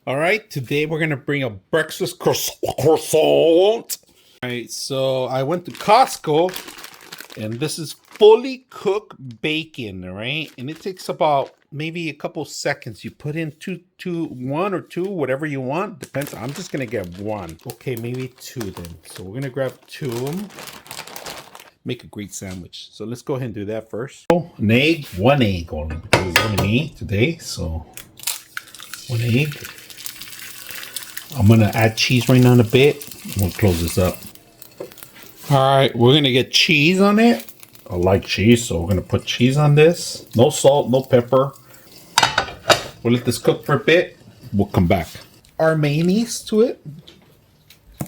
All right, today we're gonna bring a breakfast croissant. All right, so I went to Costco, and this is fully cooked bacon. All right, and it takes about maybe a couple seconds. You put in one or two, whatever you want. Depends. I'm just gonna get one. Okay, maybe two then. So we're gonna grab two of them. Make a great sandwich. So let's go ahead and do that first. Oh, an egg, one egg only because it's only me today. So one egg. I'm gonna add cheese right now in a bit. I'm gonna close this up. All right, we're gonna get cheese on it. I like cheese, so we're gonna put cheese on this. No salt, no pepper. We'll let this cook for a bit. We'll come back. Our mayonnaise to it.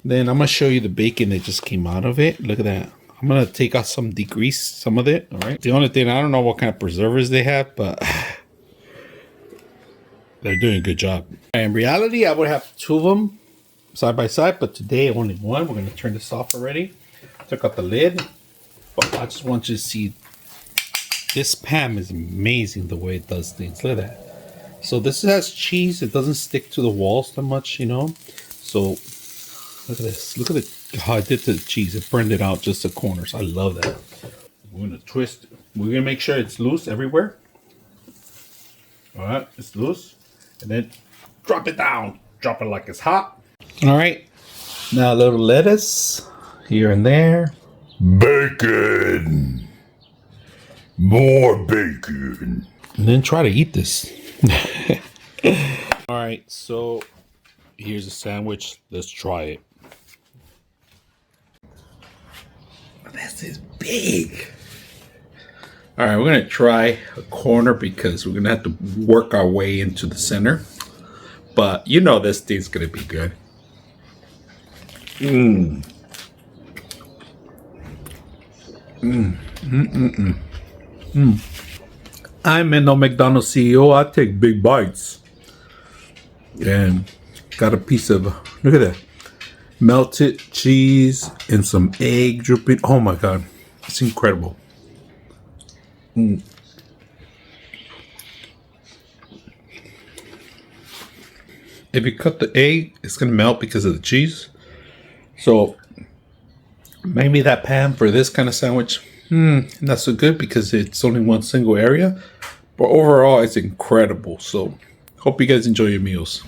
Then I'm gonna show you the bacon that just came out of it. Look at that. I'm gonna take out some degrease, some of it. All right. The only thing, I don't know what kind of preservatives they have, but they're doing a good job. In reality, I would have two of them side by side, but today only one. We're gonna turn this off already. Took out the lid, but I just want you to see this pan is amazing the way it does things. Look at that. So this has cheese. It doesn't stick to the walls too much, you know. So look at this. Look at how I did to the cheese. It burned it out just the corners. I love that. We're gonna twist it. We're gonna make sure it's loose everywhere. All right, it's loose. And then drop it down. Drop it like it's hot. All right. Now a little lettuce here and there. Bacon. More bacon. And then try to eat this. All right, so here's a sandwich. Let's try it. This is big. All right, we're gonna try a corner because we're gonna have to work our way into the center. But you know this thing's gonna be good. I'm in no McDonald's CEO. I take big bites. And got a piece of, look at that, melted cheese and some egg dripping. Oh my God, it's incredible. If you cut the egg, it's gonna melt because of the cheese. So maybe that pan for this kind of sandwich, not so good because it's only one single area. But overall, it's incredible. So hope you guys enjoy your meals.